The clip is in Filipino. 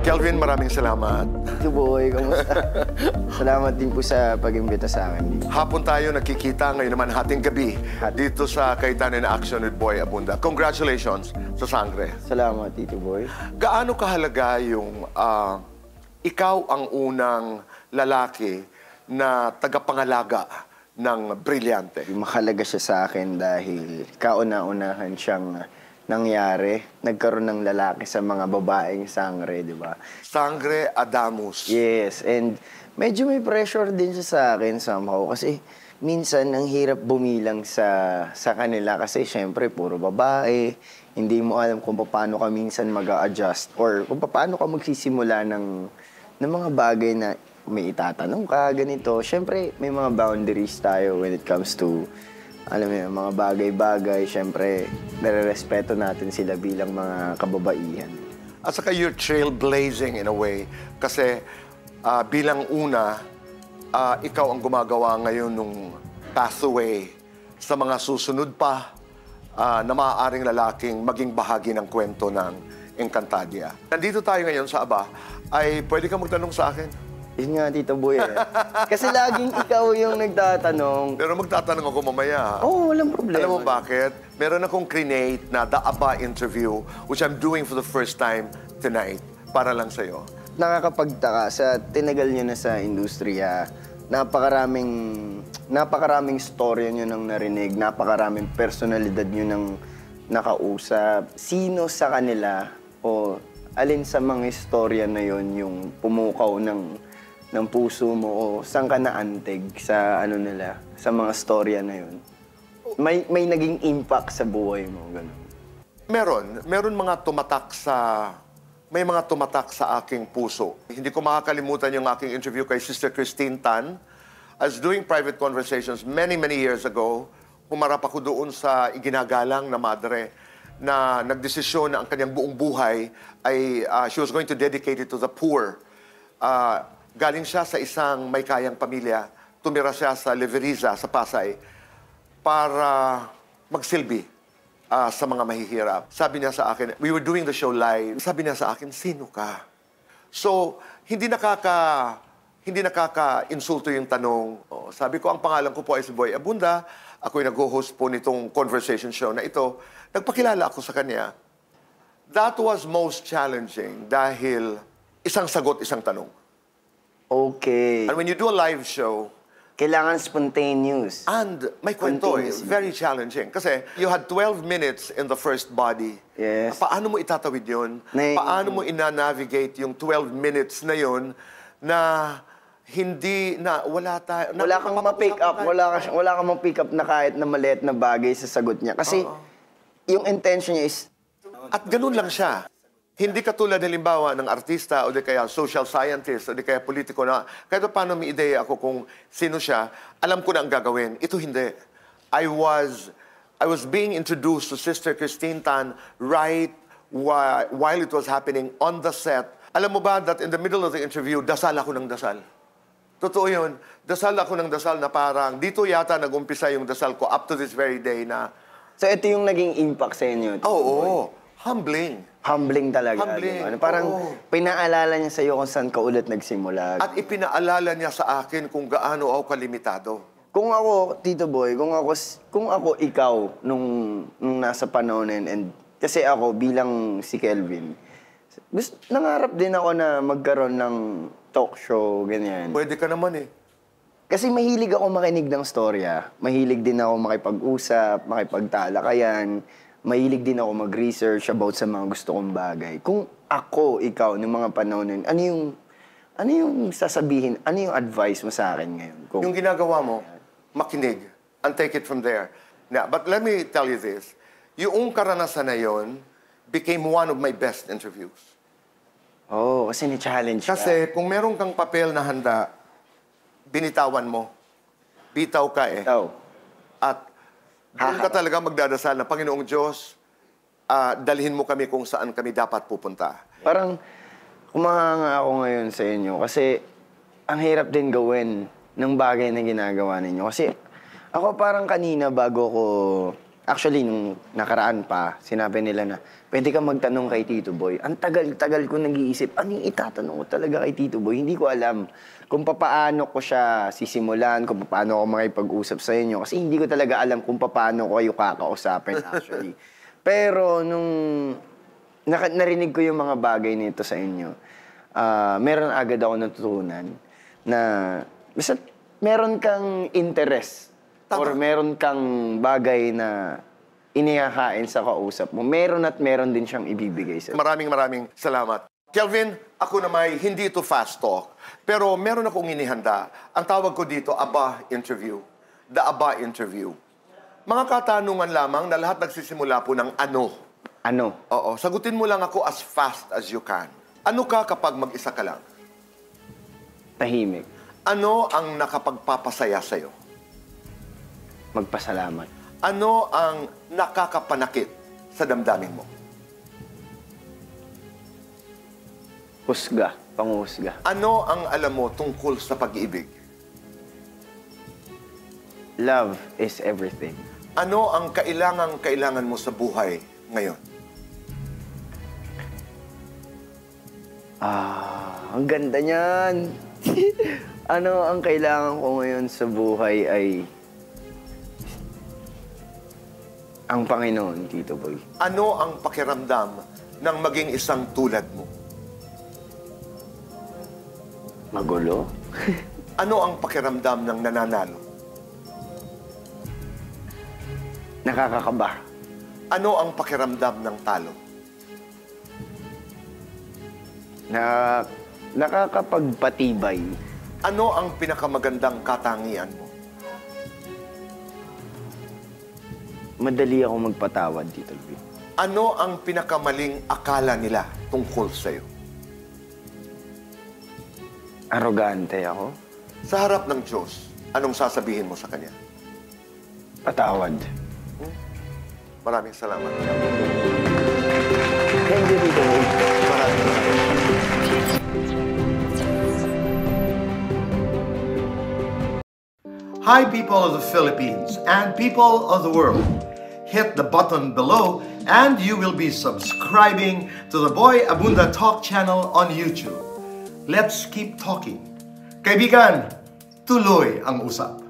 Kelvin, maraming salamat. Tito Boy, kamusta? Salamat din po sa pag-imbita sa akin. Hapon tayo nagkikita, ngayon naman hating gabi dito sa Kaytanan Action with Boy Abunda. Congratulations sa Sangre. Salamat, Tito Boy. Gaano kahalaga yung ikaw ang unang lalaki na tagapangalaga ng Brilyante? Mahalaga siya sa akin dahil kauna-unahan siyang nangyari. Nagkaroon ng lalaki sa mga babaeng Sangre, di ba? Sangre Adamus. Yes, and medyo may pressure din siya sa akin somehow kasi minsan ang hirap bumilang sa kanila kasi syempre puro babae. Hindi mo alam kung paano ka minsan mag-a-adjust or kung paano ka magsisimula ng mga bagay na may itatanong ka, ganito. Syempre, may mga boundaries tayo when it comes to, alam mo yun, mga bagay-bagay. Syempre, nare-respeto natin sila bilang mga kababaihan. At saka you're trailblazing in a way kasi bilang una, ikaw ang gumagawa ngayon nung pathway sa mga susunod pa na maaaring lalaking maging bahagi ng kwento ng Encantadia. Nandito tayo ngayon sa Aba, ay pwede ka magtanong sa akin? Yun nga, Tito Boy, eh. Kasi laging ikaw yung nagtatanong. Pero magtatanong ako mamaya. Oo, walang problema. Alam mo bakit? Meron akong create na The Aba interview which I'm doing for the first time tonight para lang sa'yo. Nakakapagtaka sa tinagal niyo na sa industriya. Napakaraming storya niyo nang narinig, napakaraming personalidad niyo nang nakausap. Sino sa kanila o alin sa mga istorya na yon yung pumukaw ng puso mo o saan ka naantig sa ano nila, sa mga storya na yon? May naging impact sa buhay mo, gano'n? Meron mga tumatak sa aking puso. Hindi ko makakalimutan yung aking interview kay Sister Christine Tan. I was doing private conversations many years ago. Humarap ako doon sa iginagalang na madre na nagdesisyon na ang kanyang buong buhay ay she was going to dedicate it to the poor. Galing siya sa isang may kayang pamilya. Tumira siya sa Leveriza, sa Pasay, para magsilbi sa mga mahihirap. Sabi niya sa akin, we were doing the show live, sabi niya sa akin, sino ka? So, hindi nakaka-insulto yung tanong. Sabi ko, ang pangalan ko po ay si Boy Abunda. Ako'y nag-host po nitong conversation show na ito. Nagpakilala ako sa kanya. That was most challenging dahil isang sagot, isang tanong. Okay. And when you do a live show, kailangan spontaneous. And may kwento very challenging. Kasi you had 12 minutes in the first body. Yes. Paano mo itatawid yun? Paano mo ina-navigate yung 12 minutes na yun na hindi na wala tayo... Wala kang ma-pick up. Wala kang ma-pick up na kahit na maliit na bagay sa sagot niya. Kasi yung intention niya is... At ganun lang siya. Hindi katulad halimbawa ng artista o di kaya social scientist o di kaya politiko na kahit paano may ideya ako kung sino siya, alam ko na ang gagawin. Ito hindi. I was being introduced to Sister Christine Tan right while it was happening on the set. Alam mo ba that in the middle of the interview, dasal ako ng dasal. Totoo yun. Dasal ako ng dasal na parang dito yata nag-umpisa yung dasal ko up to this very day na... So ito yung naging impact sa inyo? Oo. Humbling. Humbling talaga. Humbling. Ano? Parang pinaalala niya sa'yo kung saan ka ulit nagsimula. At ipinaalala niya sa akin kung gaano ako kalimitado. Kung ako, Tito Boy, kung ako ikaw nung nasa panahon and kasi ako bilang si Kelvin, nangarap din ako na magkaroon ng talk show, ganyan. Pwede ka naman eh. Kasi mahilig ako makinig ng storya. Mahilig din ako makipag-usap, makipagtalakayan. Mahilig din ako mag-research about sa mga gusto kong bagay. Kung ako, ikaw, ng mga panahon nun, ano yung sasabihin, ano yung advice mo sa akin ngayon? Yung ginagawa mo, makinig and take it from there. Now, but let me tell you this. Yung karanasan na yon became one of my best interviews. Oh, kasi ni-challenge ka. Kasi kung meron kang papel na handa, binitawan mo. Bitaw ka eh. Oh. At doon ka talaga magdadasal na, Panginoong Diyos, dalhin mo kami kung saan kami dapat pupunta. Parang kumahanga ako ngayon sa inyo kasi ang hirap din gawin ng bagay na ginagawa ninyo. Kasi ako parang kanina bago ko Actually, nung nakaraan pa, sinabi nila na, pwede ka magtanong kay Tito Boy. Ang tagal-tagal ko nag-iisip, ano yung itatanong ko talaga kay Tito Boy? Hindi ko alam kung paano ko siya sisimulan, kung paano ako makipag-usap sa inyo. Kasi hindi ko talaga alam kung paano ko kayo kakausapin actually. Pero nung narinig ko yung mga bagay nito sa inyo, meron agad ako natutunan na basta meron kang interest. Tama. Or meron kang bagay na inihakain sa kausap mo, meron at meron din siyang ibibigay sa'yo. Maraming salamat. Kelvin, ako naman, hindi ito fast talk. Pero meron akong inihanda. Ang tawag ko dito, ABA interview. The ABA interview. Mga katanungan lamang na lahat nagsisimula po ng ano. Ano? Oo, sagutin mo lang ako as fast as you can. Ano ka kapag mag-isa ka lang? Tahimik. Ano ang nakapagpapasaya sa'yo? Magpasalamat. Ano ang nakakapanakit sa damdamin mo? Husga. Panghusga. Ano ang alam mo tungkol sa pag-ibig? Love is everything. Ano ang kailangan mo sa buhay ngayon? Ang ganda niyan. Ano ang kailangan ko ngayon sa buhay ay ang Panginoon, Tito Boy. Ano ang pakiramdam ng maging isang tulad mo? Magulo? Ano ang pakiramdam ng nananalo? Nakakakaba. Ano ang pakiramdam ng talo? Nakakapagpatibay. Ano ang pinakamagandang katangian mo? Madali ako magpatawad, Tito Boy. Ano ang pinakamaling akala nila tungkol sa'yo? Arrogante ako. Sa harap ng Diyos, anong sasabihin mo sa Kanya? Patawad. Maraming salamat. Thank you, Tito Boy. Maraming salamat. Hi, people of the Philippines and people of the world. Hit the button below and you will be subscribing to the Boy Abunda Talk channel on YouTube. Let's keep talking. Kaibigan, tuloy ang usap.